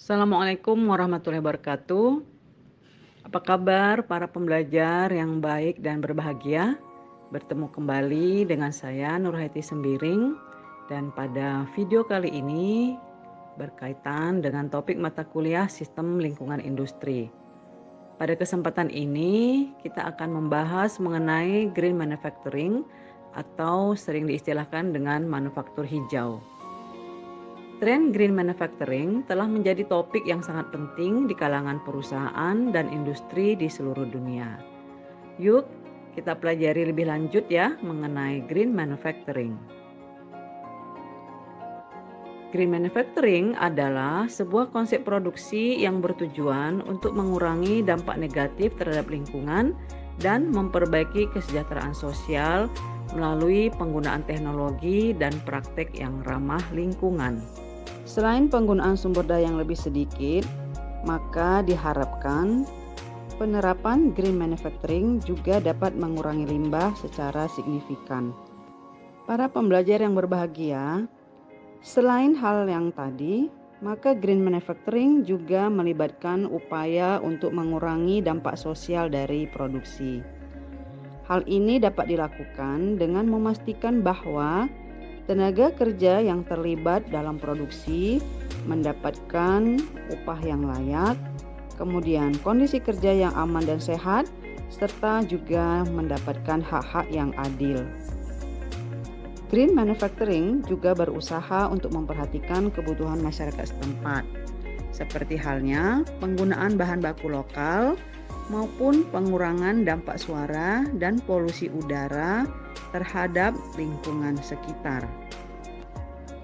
Assalamualaikum warahmatullahi wabarakatuh. Apa kabar para pembelajar yang baik dan berbahagia? Bertemu kembali dengan saya Nurhayati Sembiring, dan pada video kali ini berkaitan dengan topik mata kuliah Sistem Lingkungan Industri. Pada kesempatan ini kita akan membahas mengenai green manufacturing atau sering diistilahkan dengan manufaktur hijau. Tren green manufacturing telah menjadi topik yang sangat penting di kalangan perusahaan dan industri di seluruh dunia. Yuk, kita pelajari lebih lanjut ya mengenai green manufacturing. Green manufacturing adalah sebuah konsep produksi yang bertujuan untuk mengurangi dampak negatif terhadap lingkungan dan memperbaiki kesejahteraan sosial melalui penggunaan teknologi dan praktek yang ramah lingkungan. Selain penggunaan sumber daya yang lebih sedikit, maka diharapkan penerapan green manufacturing juga dapat mengurangi limbah secara signifikan. Para pembelajar yang berbahagia, selain hal yang tadi, maka green manufacturing juga melibatkan upaya untuk mengurangi dampak sosial dari produksi. Hal ini dapat dilakukan dengan memastikan bahwa tenaga kerja yang terlibat dalam produksi mendapatkan upah yang layak, kemudian kondisi kerja yang aman dan sehat, serta juga mendapatkan hak-hak yang adil. Green manufacturing juga berusaha untuk memperhatikan kebutuhan masyarakat setempat, seperti halnya penggunaan bahan baku lokal maupun pengurangan dampak suara dan polusi udara terhadap lingkungan sekitar.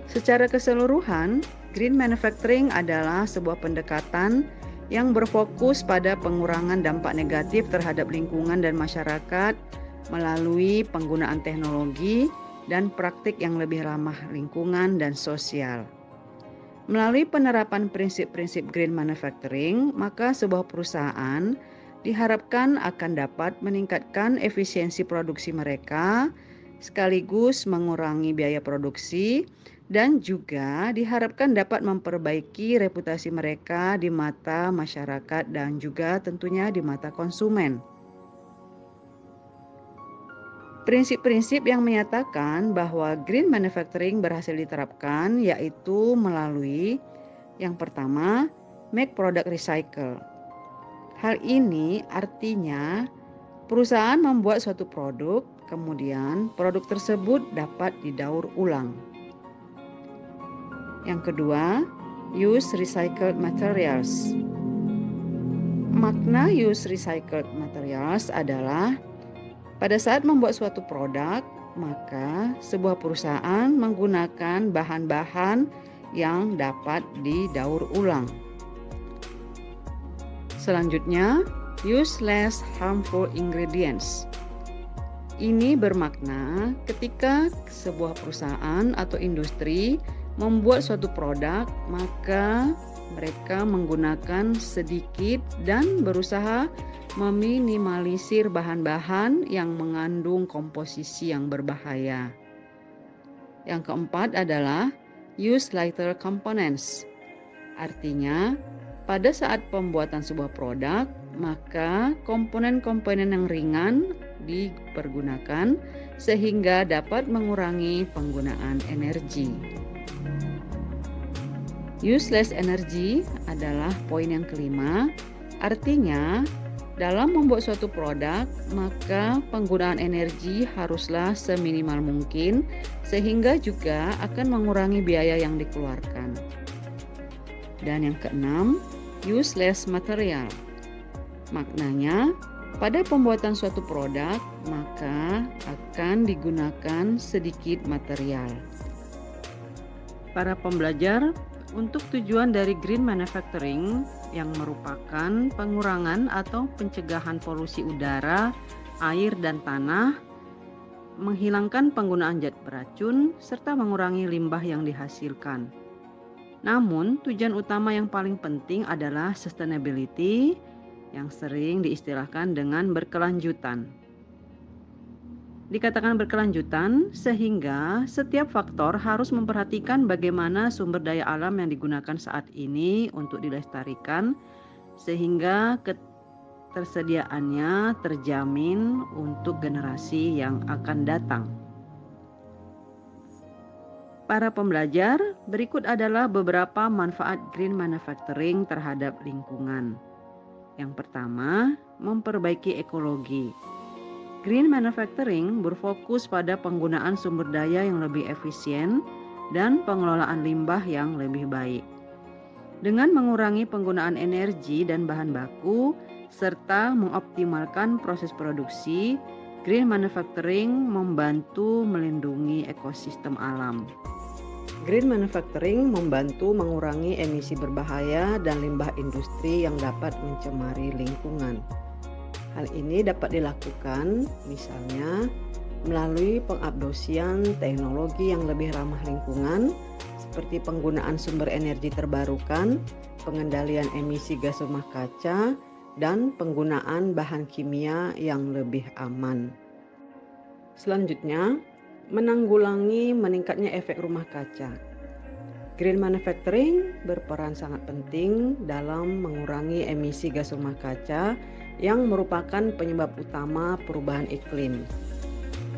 Secara keseluruhan, green manufacturing adalah sebuah pendekatan yang berfokus pada pengurangan dampak negatif terhadap lingkungan dan masyarakat melalui penggunaan teknologi dan praktik yang lebih ramah lingkungan dan sosial. Melalui penerapan prinsip-prinsip green manufacturing, maka sebuah perusahaan diharapkan akan dapat meningkatkan efisiensi produksi mereka, sekaligus mengurangi biaya produksi, dan juga diharapkan dapat memperbaiki reputasi mereka di mata masyarakat dan juga tentunya di mata konsumen. Prinsip-prinsip yang menyatakan bahwa green manufacturing berhasil diterapkan yaitu melalui yang pertama, make product recycle. Hal ini artinya perusahaan membuat suatu produk, kemudian produk tersebut dapat didaur ulang. Yang kedua, use recycled materials. Makna use recycled materials adalah pada saat membuat suatu produk, maka sebuah perusahaan menggunakan bahan-bahan yang dapat didaur ulang. Selanjutnya, use less harmful ingredients. Ini bermakna ketika sebuah perusahaan atau industri membuat suatu produk, maka mereka menggunakan sedikit dan berusaha meminimalisir bahan-bahan yang mengandung komposisi yang berbahaya. Yang keempat adalah use lighter components. Artinya, pada saat pembuatan sebuah produk, maka komponen-komponen yang ringan dipergunakan sehingga dapat mengurangi penggunaan energi. Useless energy adalah poin yang kelima, artinya dalam membuat suatu produk, maka penggunaan energi haruslah seminimal mungkin sehingga juga akan mengurangi biaya yang dikeluarkan. Dan yang keenam, use less material. Maknanya, pada pembuatan suatu produk, maka akan digunakan sedikit material. Para pembelajar, untuk tujuan dari green manufacturing yang merupakan pengurangan atau pencegahan polusi udara, air, dan tanah, menghilangkan penggunaan zat beracun, serta mengurangi limbah yang dihasilkan. Namun, tujuan utama yang paling penting adalah sustainability yang sering diistilahkan dengan berkelanjutan. dikatakan berkelanjutan sehingga setiap faktor harus memperhatikan bagaimana sumber daya alam yang digunakan saat ini untuk dilestarikan sehingga ketersediaannya terjamin untuk generasi yang akan datang. Para pembelajar, berikut adalah beberapa manfaat green manufacturing terhadap lingkungan. Yang pertama, memperbaiki ekologi. Green manufacturing berfokus pada penggunaan sumber daya yang lebih efisien dan pengelolaan limbah yang lebih baik. Dengan mengurangi penggunaan energi dan bahan baku, serta mengoptimalkan proses produksi, green manufacturing membantu melindungi ekosistem alam. Green manufacturing membantu mengurangi emisi berbahaya dan limbah industri yang dapat mencemari lingkungan. Hal ini dapat dilakukan misalnya melalui pengabdosian teknologi yang lebih ramah lingkungan seperti penggunaan sumber energi terbarukan, pengendalian emisi gas rumah kaca, dan penggunaan bahan kimia yang lebih aman. Selanjutnya, menanggulangi meningkatnya efek rumah kaca. Green manufacturing berperan sangat penting dalam mengurangi emisi gas rumah kaca yang merupakan penyebab utama perubahan iklim.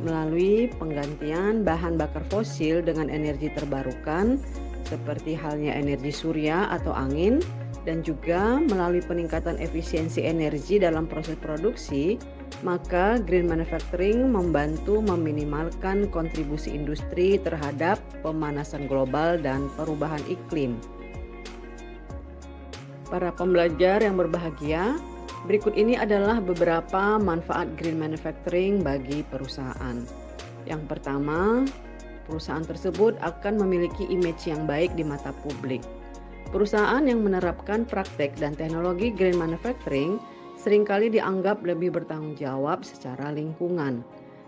Melalui penggantian bahan bakar fosil dengan energi terbarukan seperti halnya energi surya atau angin, dan juga melalui peningkatan efisiensi energi dalam proses produksi, maka green manufacturing membantu meminimalkan kontribusi industri terhadap pemanasan global dan perubahan iklim. Para pembelajar yang berbahagia, berikut ini adalah beberapa manfaat green manufacturing bagi perusahaan. Yang pertama, perusahaan tersebut akan memiliki image yang baik di mata publik. Perusahaan yang menerapkan praktek dan teknologi green manufacturing seringkali dianggap lebih bertanggung jawab secara lingkungan.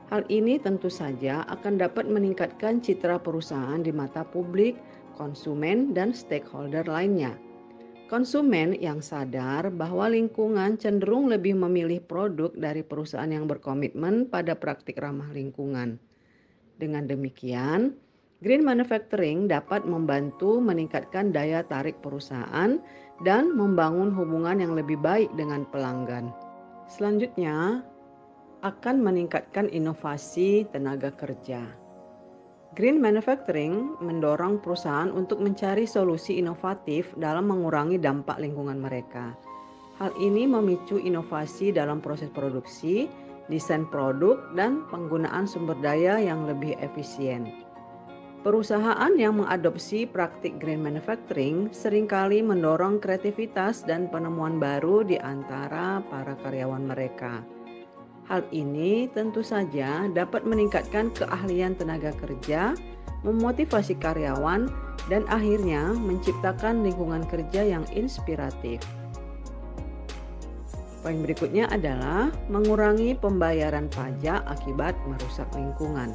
Hal ini tentu saja akan dapat meningkatkan citra perusahaan di mata publik, konsumen, dan stakeholder lainnya. Konsumen yang sadar bahwa lingkungan cenderung lebih memilih produk dari perusahaan yang berkomitmen pada praktik ramah lingkungan. Dengan demikian, green manufacturing dapat membantu meningkatkan daya tarik perusahaan dan membangun hubungan yang lebih baik dengan pelanggan. Selanjutnya, akan meningkatkan inovasi tenaga kerja. Green manufacturing mendorong perusahaan untuk mencari solusi inovatif dalam mengurangi dampak lingkungan mereka. Hal ini memicu inovasi dalam proses produksi, desain produk, dan penggunaan sumber daya yang lebih efisien. Perusahaan yang mengadopsi praktik green manufacturing seringkali mendorong kreativitas dan penemuan baru di antara para karyawan mereka. Hal ini tentu saja dapat meningkatkan keahlian tenaga kerja, memotivasi karyawan, dan akhirnya menciptakan lingkungan kerja yang inspiratif. Poin berikutnya adalah mengurangi pembayaran pajak akibat merusak lingkungan.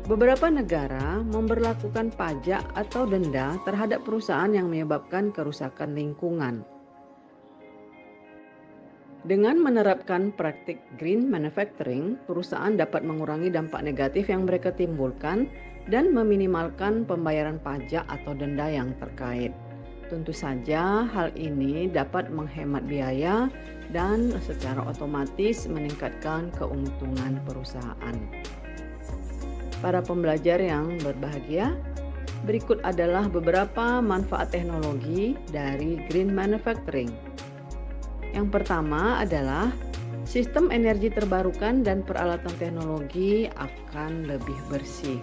Beberapa negara memberlakukan pajak atau denda terhadap perusahaan yang menyebabkan kerusakan lingkungan. Dengan menerapkan praktik green manufacturing, perusahaan dapat mengurangi dampak negatif yang mereka timbulkan dan meminimalkan pembayaran pajak atau denda yang terkait. Tentu saja hal ini dapat menghemat biaya dan secara otomatis meningkatkan keuntungan perusahaan. Para pembelajar yang berbahagia, berikut adalah beberapa manfaat teknologi dari green manufacturing. Yang pertama adalah sistem energi terbarukan dan peralatan teknologi akan lebih bersih.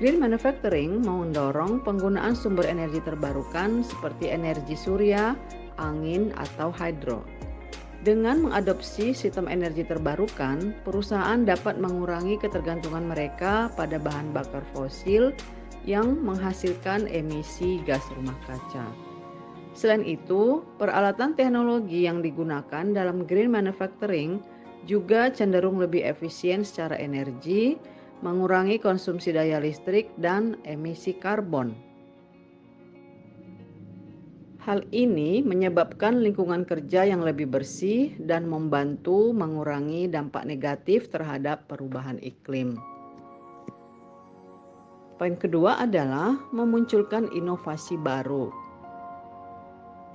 Green manufacturing mendorong penggunaan sumber energi terbarukan seperti energi surya, angin, atau hidro. Dengan mengadopsi sistem energi terbarukan, perusahaan dapat mengurangi ketergantungan mereka pada bahan bakar fosil yang menghasilkan emisi gas rumah kaca. Selain itu, peralatan teknologi yang digunakan dalam green manufacturing juga cenderung lebih efisien secara energi, mengurangi konsumsi daya listrik dan emisi karbon. Hal ini menyebabkan lingkungan kerja yang lebih bersih dan membantu mengurangi dampak negatif terhadap perubahan iklim. Poin kedua adalah memunculkan inovasi baru.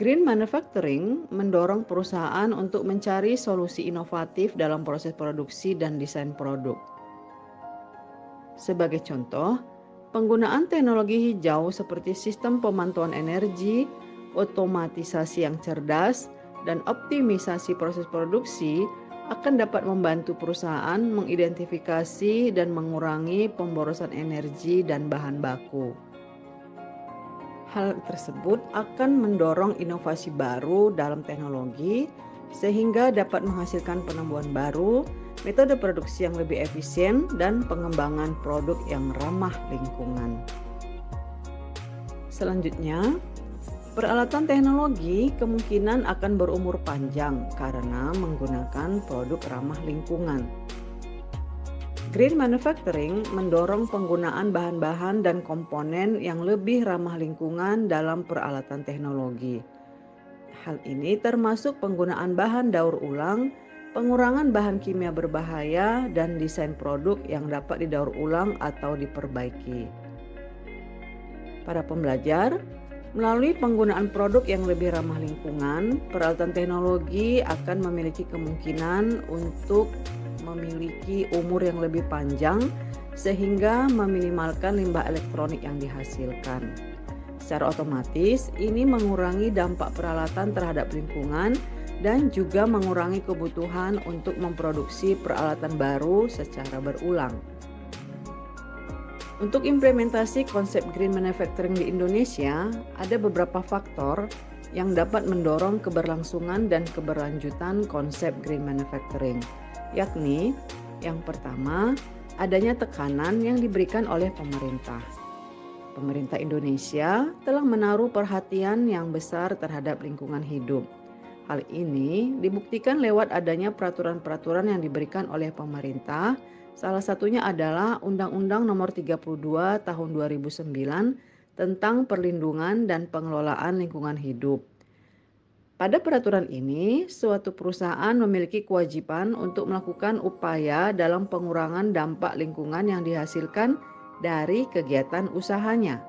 Green manufacturing mendorong perusahaan untuk mencari solusi inovatif dalam proses produksi dan desain produk. Sebagai contoh, penggunaan teknologi hijau seperti sistem pemantauan energi, otomatisasi yang cerdas, dan optimisasi proses produksi akan dapat membantu perusahaan mengidentifikasi dan mengurangi pemborosan energi dan bahan baku. Hal tersebut akan mendorong inovasi baru dalam teknologi sehingga dapat menghasilkan penemuan baru, metode produksi yang lebih efisien, dan pengembangan produk yang ramah lingkungan. Selanjutnya, peralatan teknologi kemungkinan akan berumur panjang karena menggunakan produk ramah lingkungan. Green manufacturing mendorong penggunaan bahan-bahan dan komponen yang lebih ramah lingkungan dalam peralatan teknologi. Hal ini termasuk penggunaan bahan daur ulang, pengurangan bahan kimia berbahaya, dan desain produk yang dapat didaur ulang atau diperbaiki. Para pembelajar, melalui penggunaan produk yang lebih ramah lingkungan, peralatan teknologi akan memiliki kemungkinan untuk memiliki umur yang lebih panjang sehingga meminimalkan limbah elektronik yang dihasilkan. Secara otomatis, ini mengurangi dampak peralatan terhadap lingkungan dan juga mengurangi kebutuhan untuk memproduksi peralatan baru secara berulang. Untuk implementasi konsep green manufacturing di Indonesia, ada beberapa faktor yang dapat mendorong keberlangsungan dan keberlanjutan konsep green manufacturing, yakni yang pertama, adanya tekanan yang diberikan oleh pemerintah. Pemerintah Indonesia telah menaruh perhatian yang besar terhadap lingkungan hidup. Hal ini dibuktikan lewat adanya peraturan-peraturan yang diberikan oleh pemerintah. Salah satunya adalah Undang-Undang Nomor 32 Tahun 2009 tentang perlindungan dan pengelolaan lingkungan hidup. Pada peraturan ini, suatu perusahaan memiliki kewajiban untuk melakukan upaya dalam pengurangan dampak lingkungan yang dihasilkan dari kegiatan usahanya.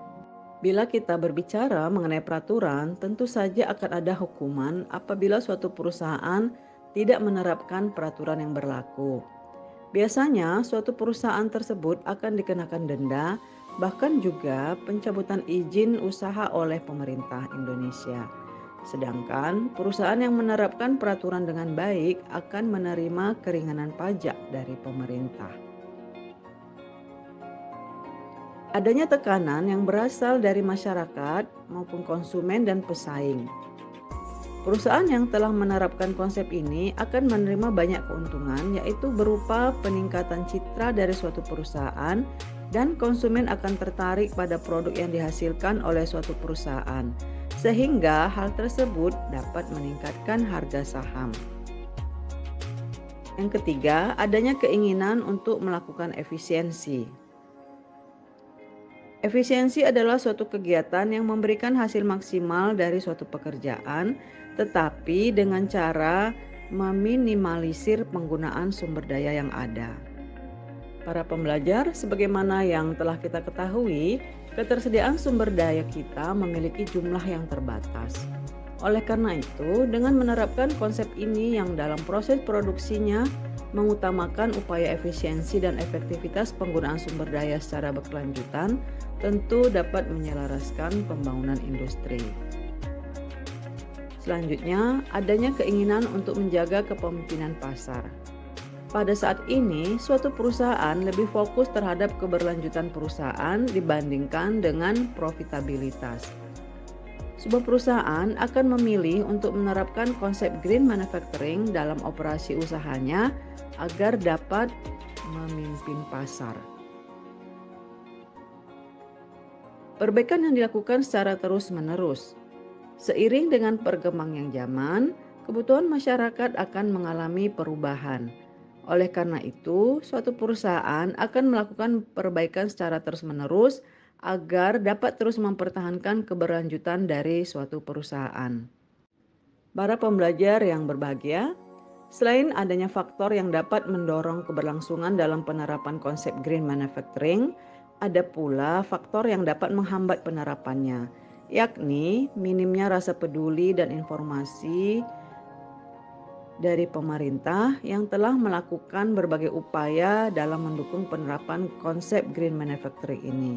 Bila kita berbicara mengenai peraturan, tentu saja akan ada hukuman apabila suatu perusahaan tidak menerapkan peraturan yang berlaku. Biasanya, suatu perusahaan tersebut akan dikenakan denda, bahkan juga pencabutan izin usaha oleh pemerintah Indonesia. Sedangkan perusahaan yang menerapkan peraturan dengan baik akan menerima keringanan pajak dari pemerintah. Adanya tekanan yang berasal dari masyarakat maupun konsumen dan pesaing. Perusahaan yang telah menerapkan konsep ini akan menerima banyak keuntungan, yaitu berupa peningkatan citra dari suatu perusahaan dan konsumen akan tertarik pada produk yang dihasilkan oleh suatu perusahaan, sehingga hal tersebut dapat meningkatkan harga saham. Yang ketiga, adanya keinginan untuk melakukan efisiensi. Efisiensi adalah suatu kegiatan yang memberikan hasil maksimal dari suatu pekerjaan, tetapi dengan cara meminimalisir penggunaan sumber daya yang ada. Para pembelajar, sebagaimana yang telah kita ketahui, ketersediaan sumber daya kita memiliki jumlah yang terbatas. Oleh karena itu, dengan menerapkan konsep ini yang dalam proses produksinya mengutamakan upaya efisiensi dan efektivitas penggunaan sumber daya secara berkelanjutan, tentu dapat menyelaraskan pembangunan industri. Selanjutnya, adanya keinginan untuk menjaga kepemimpinan pasar. Pada saat ini, suatu perusahaan lebih fokus terhadap keberlanjutan perusahaan dibandingkan dengan profitabilitas. Sebuah perusahaan akan memilih untuk menerapkan konsep green manufacturing dalam operasi usahanya agar dapat memimpin pasar. Perbaikan yang dilakukan secara terus-menerus. Seiring dengan perkembangan zaman, kebutuhan masyarakat akan mengalami perubahan. Oleh karena itu, suatu perusahaan akan melakukan perbaikan secara terus-menerus agar dapat terus mempertahankan keberlanjutan dari suatu perusahaan. Para pembelajar yang berbahagia, selain adanya faktor yang dapat mendorong keberlangsungan dalam penerapan konsep green manufacturing, ada pula faktor yang dapat menghambat penerapannya, yakni minimnya rasa peduli dan informasi dari pemerintah yang telah melakukan berbagai upaya dalam mendukung penerapan konsep green manufacturing ini.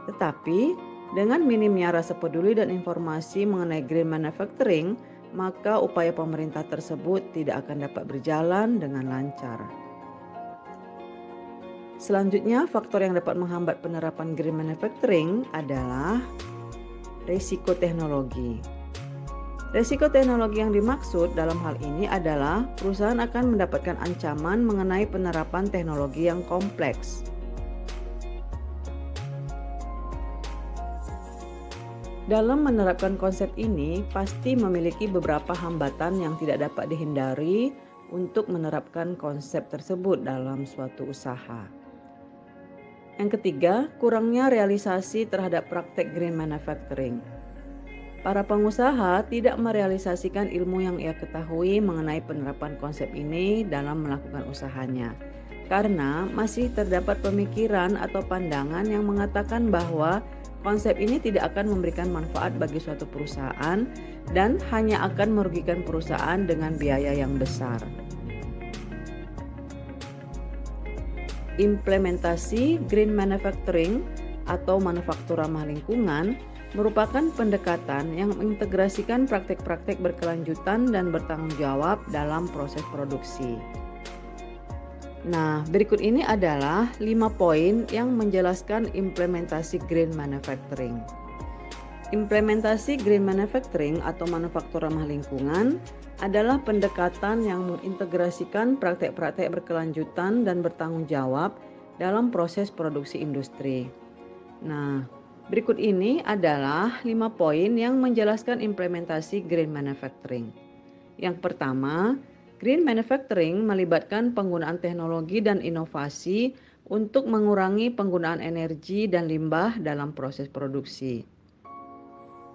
Tetapi, dengan minimnya rasa peduli dan informasi mengenai green manufacturing, maka upaya pemerintah tersebut tidak akan dapat berjalan dengan lancar. Selanjutnya, faktor yang dapat menghambat penerapan green manufacturing adalah risiko teknologi. Risiko teknologi yang dimaksud dalam hal ini adalah perusahaan akan mendapatkan ancaman mengenai penerapan teknologi yang kompleks. Dalam menerapkan konsep ini, pasti memiliki beberapa hambatan yang tidak dapat dihindari untuk menerapkan konsep tersebut dalam suatu usaha. Yang ketiga, kurangnya realisasi terhadap praktek green manufacturing. Para pengusaha tidak merealisasikan ilmu yang ia ketahui mengenai penerapan konsep ini dalam melakukan usahanya, karena masih terdapat pemikiran atau pandangan yang mengatakan bahwa konsep ini tidak akan memberikan manfaat bagi suatu perusahaan dan hanya akan merugikan perusahaan dengan biaya yang besar. Implementasi green manufacturing atau manufaktur ramah lingkungan merupakan pendekatan yang mengintegrasikan praktek-praktek berkelanjutan dan bertanggung jawab dalam proses produksi. Nah, berikut ini adalah 5 poin yang menjelaskan implementasi green manufacturing. Implementasi green manufacturing atau manufaktur ramah lingkungan adalah pendekatan yang mengintegrasikan praktek-praktek berkelanjutan dan bertanggung jawab dalam proses produksi industri. Nah, berikut ini adalah 5 poin yang menjelaskan implementasi green manufacturing. Yang pertama, green manufacturing melibatkan penggunaan teknologi dan inovasi untuk mengurangi penggunaan energi dan limbah dalam proses produksi.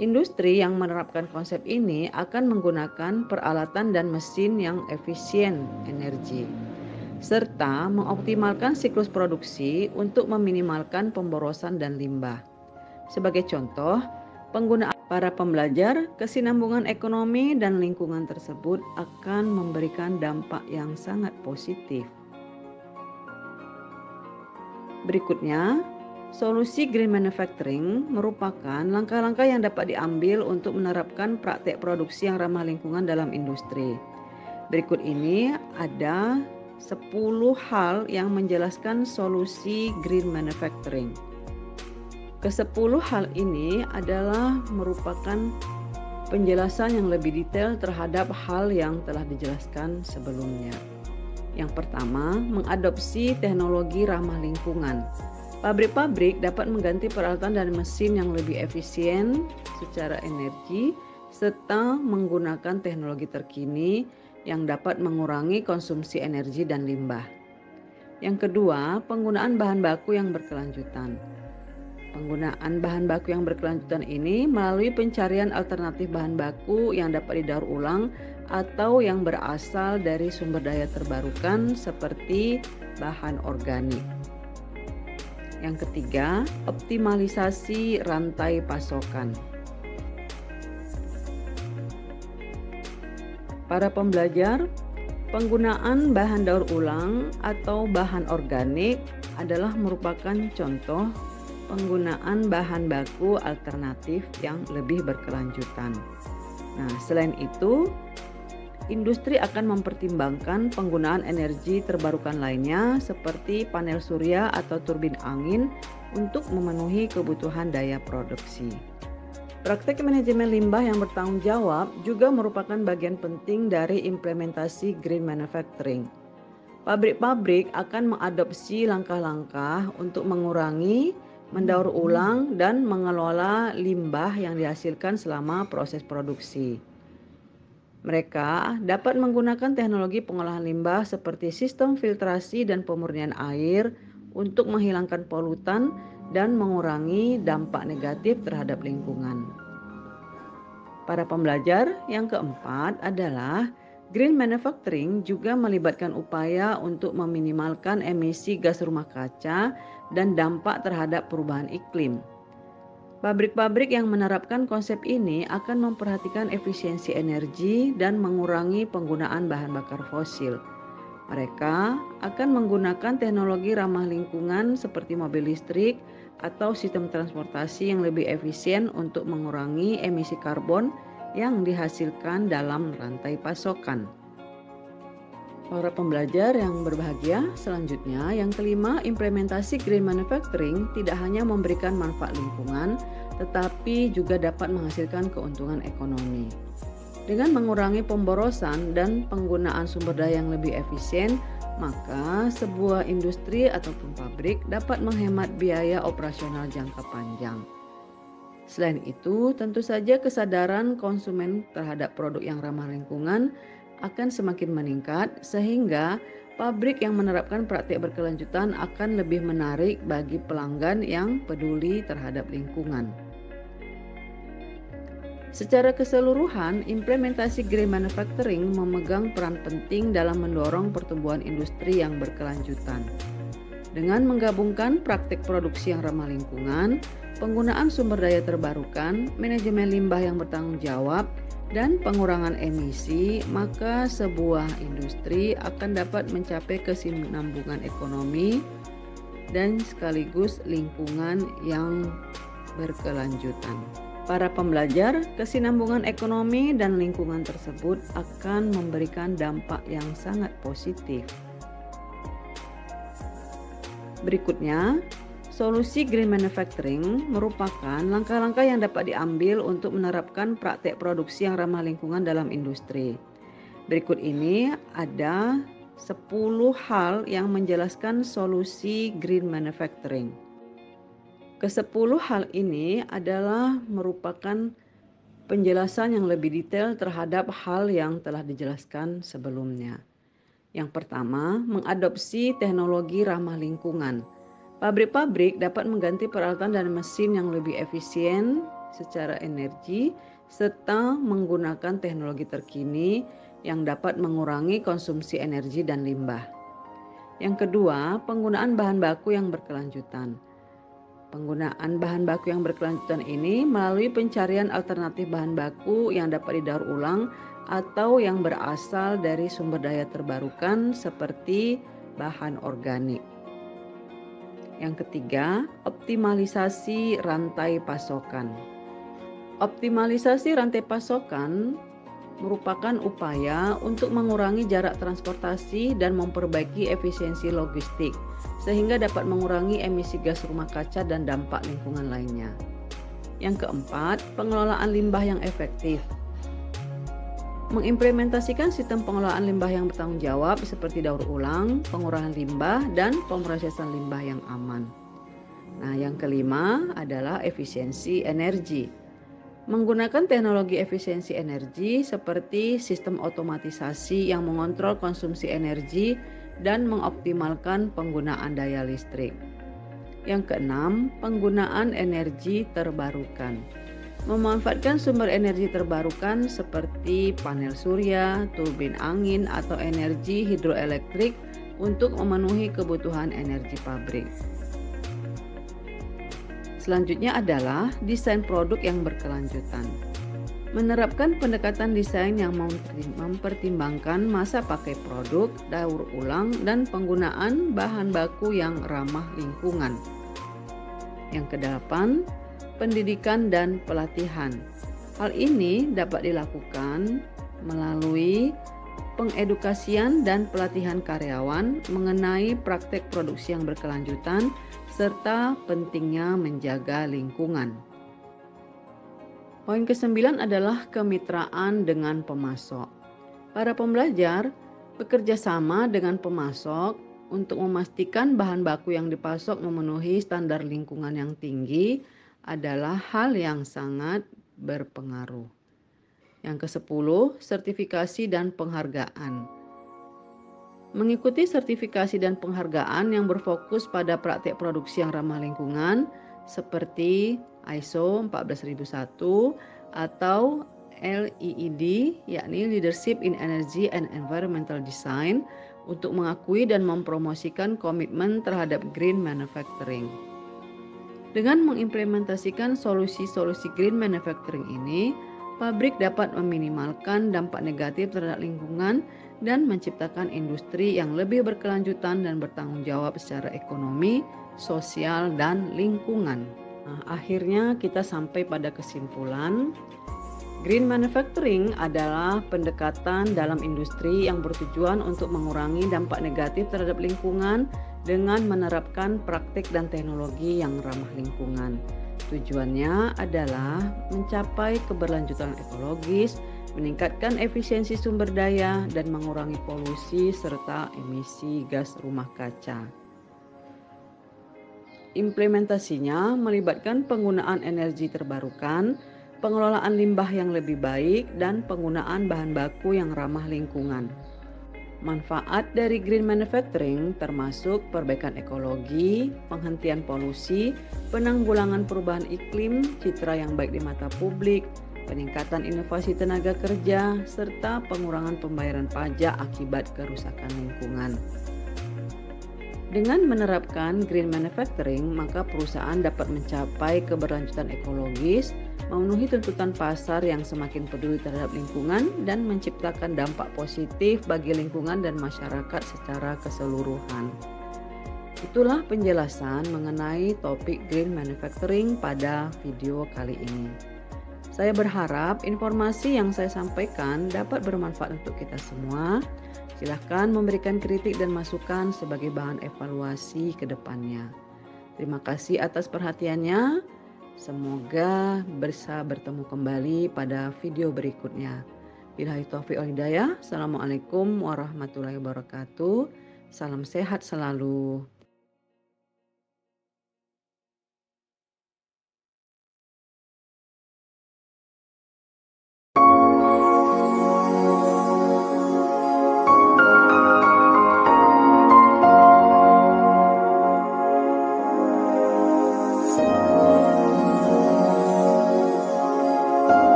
Industri yang menerapkan konsep ini akan menggunakan peralatan dan mesin yang efisien energi, serta mengoptimalkan siklus produksi untuk meminimalkan pemborosan dan limbah. Sebagai contoh, penggunaan para pembelajar, kesinambungan ekonomi dan lingkungan tersebut akan memberikan dampak yang sangat positif. Berikutnya, solusi green manufacturing merupakan langkah-langkah yang dapat diambil untuk menerapkan praktek produksi yang ramah lingkungan dalam industri. Berikut ini ada 10 hal yang menjelaskan solusi green manufacturing. Ke-10 hal ini adalah merupakan penjelasan yang lebih detail terhadap hal yang telah dijelaskan sebelumnya. Yang pertama, mengadopsi teknologi ramah lingkungan. Pabrik-pabrik dapat mengganti peralatan dan mesin yang lebih efisien secara energi serta menggunakan teknologi terkini yang dapat mengurangi konsumsi energi dan limbah. Yang kedua, penggunaan bahan baku yang berkelanjutan. Penggunaan bahan baku yang berkelanjutan ini melalui pencarian alternatif bahan baku yang dapat didaur ulang atau yang berasal dari sumber daya terbarukan seperti bahan organik. Yang ketiga, optimalisasi rantai pasokan. Para pembelajar, penggunaan bahan daur ulang atau bahan organik adalah merupakan contoh penggunaan bahan baku alternatif yang lebih berkelanjutan. Nah, selain itu, industri akan mempertimbangkan penggunaan energi terbarukan lainnya seperti panel surya atau turbin angin untuk memenuhi kebutuhan daya produksi. Praktek manajemen limbah yang bertanggung jawab juga merupakan bagian penting dari implementasi green manufacturing. Pabrik-pabrik akan mengadopsi langkah-langkah untuk mengurangi, mendaur ulang, dan mengelola limbah yang dihasilkan selama proses produksi. Mereka dapat menggunakan teknologi pengolahan limbah seperti sistem filtrasi dan pemurnian air untuk menghilangkan polutan dan mengurangi dampak negatif terhadap lingkungan. Para pembelajar, yang keempat adalah green manufacturing juga melibatkan upaya untuk meminimalkan emisi gas rumah kaca dan dampak terhadap perubahan iklim. Pabrik-pabrik yang menerapkan konsep ini akan memperhatikan efisiensi energi dan mengurangi penggunaan bahan bakar fosil. Mereka akan menggunakan teknologi ramah lingkungan seperti mobil listrik atau sistem transportasi yang lebih efisien untuk mengurangi emisi karbon yang dihasilkan dalam rantai pasokan. Para pembelajar yang berbahagia, selanjutnya yang kelima, implementasi green manufacturing tidak hanya memberikan manfaat lingkungan, tetapi juga dapat menghasilkan keuntungan ekonomi. Dengan mengurangi pemborosan dan penggunaan sumber daya yang lebih efisien, maka sebuah industri ataupun pabrik dapat menghemat biaya operasional jangka panjang. Selain itu, tentu saja kesadaran konsumen terhadap produk yang ramah lingkungan akan semakin meningkat sehingga pabrik yang menerapkan praktik berkelanjutan akan lebih menarik bagi pelanggan yang peduli terhadap lingkungan. Secara keseluruhan, implementasi green manufacturing memegang peran penting dalam mendorong pertumbuhan industri yang berkelanjutan. Dengan menggabungkan praktik produksi yang ramah lingkungan, penggunaan sumber daya terbarukan, manajemen limbah yang bertanggung jawab, dan pengurangan emisi, maka sebuah industri akan dapat mencapai kesinambungan ekonomi dan sekaligus lingkungan yang berkelanjutan. Para pembelajar, kesinambungan ekonomi dan lingkungan tersebut akan memberikan dampak yang sangat positif. Berikutnya, solusi green manufacturing merupakan langkah-langkah yang dapat diambil untuk menerapkan praktek produksi yang ramah lingkungan dalam industri. Berikut ini ada 10 hal yang menjelaskan solusi green manufacturing. Ke-10 hal ini adalah merupakan penjelasan yang lebih detail terhadap hal yang telah dijelaskan sebelumnya. Yang pertama, mengadopsi teknologi ramah lingkungan. Pabrik-pabrik dapat mengganti peralatan dan mesin yang lebih efisien secara energi serta menggunakan teknologi terkini yang dapat mengurangi konsumsi energi dan limbah. Yang kedua, penggunaan bahan baku yang berkelanjutan. Penggunaan bahan baku yang berkelanjutan ini melalui pencarian alternatif bahan baku yang dapat didaur ulang atau yang berasal dari sumber daya terbarukan seperti bahan organik. Yang ketiga, optimalisasi rantai pasokan. Optimalisasi rantai pasokan merupakan upaya untuk mengurangi jarak transportasi dan memperbaiki efisiensi logistik, sehingga dapat mengurangi emisi gas rumah kaca dan dampak lingkungan lainnya. Yang keempat, pengelolaan limbah yang efektif. Mengimplementasikan sistem pengelolaan limbah yang bertanggung jawab seperti daur ulang, pengurangan limbah, dan pemrosesan limbah yang aman. Nah, yang kelima adalah efisiensi energi. Menggunakan teknologi efisiensi energi seperti sistem otomatisasi yang mengontrol konsumsi energi dan mengoptimalkan penggunaan daya listrik. Yang keenam, penggunaan energi terbarukan. Memanfaatkan sumber energi terbarukan seperti panel surya, turbin angin, atau energi hidroelektrik untuk memenuhi kebutuhan energi pabrik. Selanjutnya adalah desain produk yang berkelanjutan. Menerapkan pendekatan desain yang mempertimbangkan masa pakai produk, daur ulang, dan penggunaan bahan baku yang ramah lingkungan. Yang kedelapan, pendidikan dan pelatihan. Hal ini dapat dilakukan melalui pengedukasian dan pelatihan karyawan mengenai praktek produksi yang berkelanjutan serta pentingnya menjaga lingkungan. Poin ke-9 adalah kemitraan dengan pemasok. Para pembelajar bekerja sama dengan pemasok untuk memastikan bahan baku yang dipasok memenuhi standar lingkungan yang tinggi adalah hal yang sangat berpengaruh. Yang ke-10, sertifikasi dan penghargaan. Mengikuti sertifikasi dan penghargaan yang berfokus pada praktik produksi yang ramah lingkungan seperti ISO 14001 atau LEED, yakni Leadership in Energy and Environmental Design, untuk mengakui dan mempromosikan komitmen terhadap green manufacturing. Dengan mengimplementasikan solusi-solusi green manufacturing ini, pabrik dapat meminimalkan dampak negatif terhadap lingkungan dan menciptakan industri yang lebih berkelanjutan dan bertanggung jawab secara ekonomi, sosial, dan lingkungan. Nah, akhirnya kita sampai pada kesimpulan, green manufacturing adalah pendekatan dalam industri yang bertujuan untuk mengurangi dampak negatif terhadap lingkungan dengan menerapkan praktik dan teknologi yang ramah lingkungan. Tujuannya adalah mencapai keberlanjutan ekologis, meningkatkan efisiensi sumber daya, dan mengurangi polusi serta emisi gas rumah kaca. Implementasinya melibatkan penggunaan energi terbarukan, pengelolaan limbah yang lebih baik, dan penggunaan bahan baku yang ramah lingkungan. Manfaat dari green manufacturing termasuk perbaikan ekologi, penghentian polusi, penanggulangan perubahan iklim, citra yang baik di mata publik, peningkatan inovasi tenaga kerja, serta pengurangan pembayaran pajak akibat kerusakan lingkungan. Dengan menerapkan green manufacturing, maka perusahaan dapat mencapai keberlanjutan ekologis, memenuhi tuntutan pasar yang semakin peduli terhadap lingkungan, dan menciptakan dampak positif bagi lingkungan dan masyarakat secara keseluruhan. Itulah penjelasan mengenai topik green manufacturing pada video kali ini. Saya berharap informasi yang saya sampaikan dapat bermanfaat untuk kita semua. Silahkan memberikan kritik dan masukan sebagai bahan evaluasi ke depannya. Terima kasih atas perhatiannya. Semoga bisa bertemu kembali pada video berikutnya. Billahi taufiq wal hidayah. Assalamualaikum warahmatullahi wabarakatuh. Salam sehat selalu.